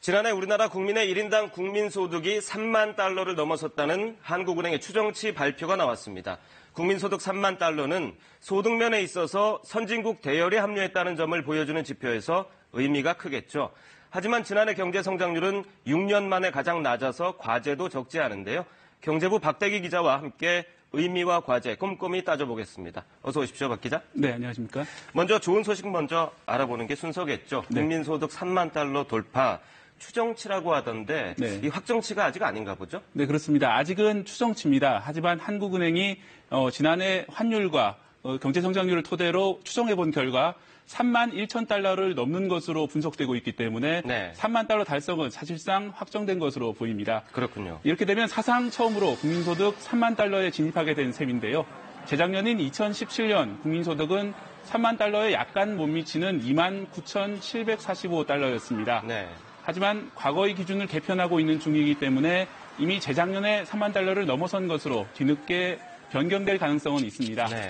지난해 우리나라 국민의 1인당 국민소득이 3만 달러를 넘어섰다는 한국은행의 추정치 발표가 나왔습니다. 국민소득 3만 달러는 소득면에 있어서 선진국 대열에 합류했다는 점을 보여주는 지표에서 의미가 크겠죠. 하지만 지난해 경제 성장률은 6년 만에 가장 낮아서 과제도 적지 않은데요. 경제부 박대기 기자와 함께 의미와 과제 꼼꼼히 따져보겠습니다. 어서 오십시오, 박 기자. 네, 안녕하십니까. 먼저 좋은 소식 먼저 알아보는 게 순서겠죠. 네. 국민소득 3만 달러 돌파. 추정치라고 하던데 네. 이 확정치가 아직 아닌가 보죠? 네, 그렇습니다. 아직은 추정치입니다. 하지만 한국은행이 지난해 환율과 경제 성장률을 토대로 추정해본 결과 3만 1천 달러를 넘는 것으로 분석되고 있기 때문에 네. 3만 달러 달성은 사실상 확정된 것으로 보입니다. 그렇군요. 이렇게 되면 사상 처음으로 국민소득 3만 달러에 진입하게 된 셈인데요. 재작년인 2017년 국민소득은 3만 달러에 약간 못 미치는 2만 9,745달러였습니다. 네. 하지만 과거의 기준을 개편하고 있는 중이기 때문에 이미 재작년에 3만 달러를 넘어선 것으로 뒤늦게 변경될 가능성은 있습니다. 네.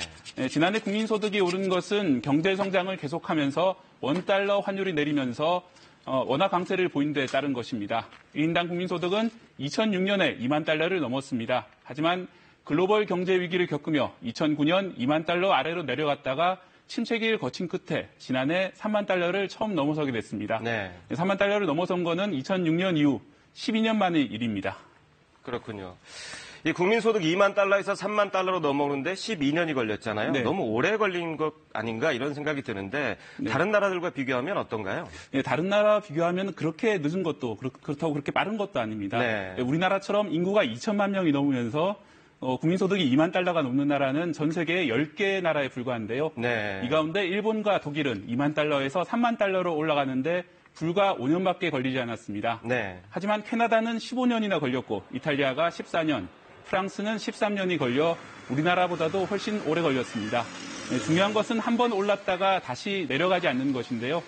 지난해 국민소득이 오른 것은 경제 성장을 계속하면서 원달러 환율이 내리면서 원화 강세를 보인 데 따른 것입니다. 1인당 국민소득은 2006년에 2만 달러를 넘었습니다. 하지만 글로벌 경제 위기를 겪으며 2009년 2만 달러 아래로 내려갔다가 침체기를 거친 끝에 지난해 3만 달러를 처음 넘어서게 됐습니다. 네. 3만 달러를 넘어선 거는 2006년 이후 12년 만의 일입니다. 그렇군요. 이 국민소득 2만 달러에서 3만 달러로 넘어오는데 12년이 걸렸잖아요. 네. 너무 오래 걸린 것 아닌가 이런 생각이 드는데 네. 다른 나라들과 비교하면 어떤가요? 네, 다른 나라 비교하면 그렇게 늦은 것도 그렇다고 그렇게 빠른 것도 아닙니다. 네. 우리나라처럼 인구가 2천만 명이 넘으면서 국민소득이 2만 달러가 넘는 나라는 전 세계 10개 나라에 불과한데요. 네. 이 가운데 일본과 독일은 2만 달러에서 3만 달러로 올라가는데 불과 5년밖에 걸리지 않았습니다. 네. 하지만 캐나다는 15년이나 걸렸고 이탈리아가 14년, 프랑스는 13년이 걸려 우리나라보다도 훨씬 오래 걸렸습니다. 중요한 것은 한 번 올랐다가 다시 내려가지 않는 것인데요.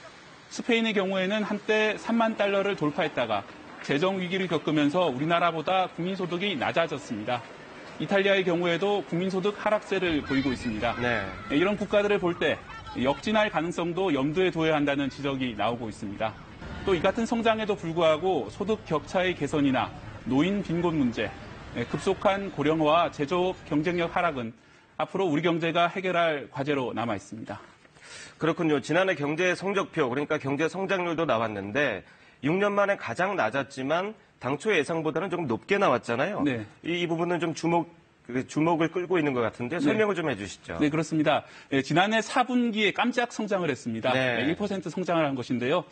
스페인의 경우에는 한때 3만 달러를 돌파했다가 재정 위기를 겪으면서 우리나라보다 국민소득이 낮아졌습니다. 이탈리아의 경우에도 국민소득 하락세를 보이고 있습니다. 네. 이런 국가들을 볼 때 역진할 가능성도 염두에 둬야 한다는 지적이 나오고 있습니다. 또 이 같은 성장에도 불구하고 소득 격차의 개선이나 노인 빈곤 문제, 급속한 고령화와 제조업 경쟁력 하락은 앞으로 우리 경제가 해결할 과제로 남아 있습니다. 그렇군요. 지난해 경제 성적표, 그러니까 경제 성장률도 나왔는데 6년 만에 가장 낮았지만 당초 예상보다는 조금 높게 나왔잖아요. 네. 이 부분은 좀 주목을 끌고 있는 것 같은데 설명을 좀 해주시죠. 네, 그렇습니다. 지난해 4분기에 깜짝 성장을 했습니다. 네. 1% 성장을 한 것인데요.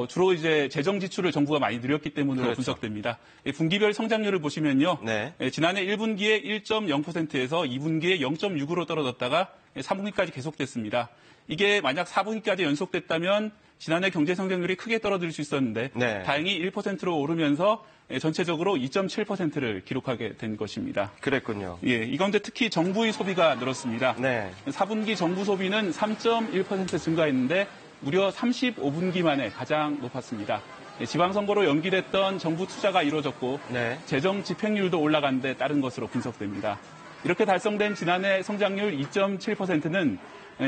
주로 이제 재정 지출을 정부가 많이 늘렸기 때문으로 그렇죠. 분석됩니다. 분기별 성장률을 보시면요. 네. 지난해 1분기에 1.0%에서 2분기에 0.6으로 떨어졌다가 3분기까지 계속됐습니다. 이게 만약 4분기까지 연속됐다면 지난해 경제 성장률이 크게 떨어질 수 있었는데 네. 다행히 1%로 오르면서 전체적으로 2.7%를 기록하게 된 것입니다. 그랬군요. 예, 이 가운데 특히 정부의 소비가 늘었습니다. 네. 4분기 정부 소비는 3.1% 증가했는데 무려 35분기 만에 가장 높았습니다. 지방선거로 연기됐던 정부 투자가 이루어졌고 네. 재정 집행률도 올라간 데 따른 것으로 분석됩니다. 이렇게 달성된 지난해 성장률 2.7%는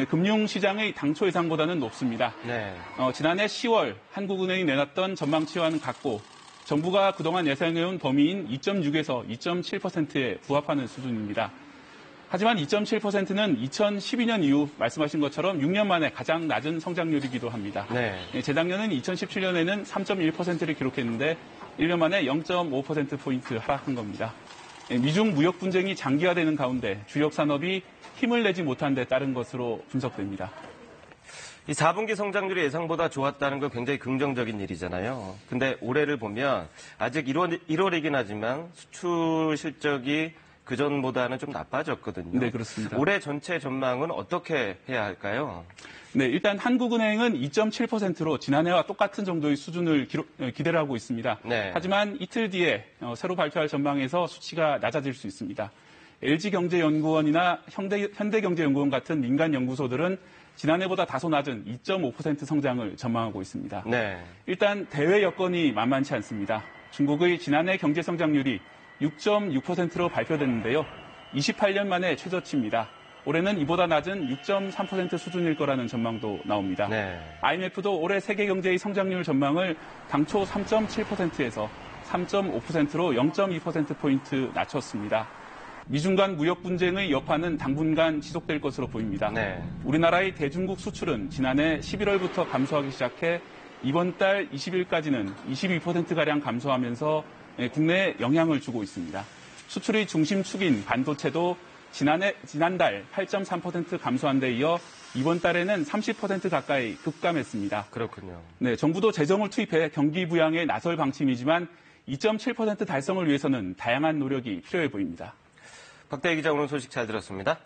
금융시장의 당초 예상보다는 높습니다. 네. 지난해 10월 한국은행이 내놨던 전망치와는 같고 정부가 그동안 예상해온 범위인 2.6에서 2.7%에 부합하는 수준입니다. 하지만 2.7%는 2012년 이후 말씀하신 것처럼 6년 만에 가장 낮은 성장률이기도 합니다. 네. 재작년은 2017년에는 3.1%를 기록했는데 1년 만에 0.5%포인트 하락한 겁니다. 미중 무역 분쟁이 장기화되는 가운데 주력 산업이 힘을 내지 못한 데 따른 것으로 분석됩니다. 이 4분기 성장률이 예상보다 좋았다는 건 굉장히 긍정적인 일이잖아요. 근데 올해를 보면 아직 1월이긴 하지만 수출 실적이 그전보다는 좀 나빠졌거든요. 네, 그렇습니다. 올해 전체 전망은 어떻게 해야 할까요? 네, 일단 한국은행은 2.7%로 지난해와 똑같은 정도의 수준을 기대를 하고 있습니다. 네. 하지만 이틀 뒤에 새로 발표할 전망에서 수치가 낮아질 수 있습니다. LG경제연구원이나 현대경제연구원 같은 민간 연구소들은 지난해보다 다소 낮은 2.5% 성장을 전망하고 있습니다. 네. 일단 대외 여건이 만만치 않습니다. 중국의 지난해 경제 성장률이 6.6%로 발표됐는데요. 28년 만에 최저치입니다. 올해는 이보다 낮은 6.3% 수준일 거라는 전망도 나옵니다. 네. IMF도 올해 세계 경제의 성장률 전망을 당초 3.7%에서 3.5%로 0.2%포인트 낮췄습니다. 미중 간 무역 분쟁의 여파는 당분간 지속될 것으로 보입니다. 네. 우리나라의 대중국 수출은 지난해 11월부터 감소하기 시작해 이번 달 20일까지는 22%가량 감소하면서 국내에 영향을 주고 있습니다. 수출의 중심축인 반도체도 지난달 8.3% 감소한 데 이어 이번 달에는 30% 가까이 급감했습니다. 그렇군요. 네, 정부도 재정을 투입해 경기 부양에 나설 방침이지만 2.7% 달성을 위해서는 다양한 노력이 필요해 보입니다. 박대희 기자 오늘 소식 잘 들었습니다.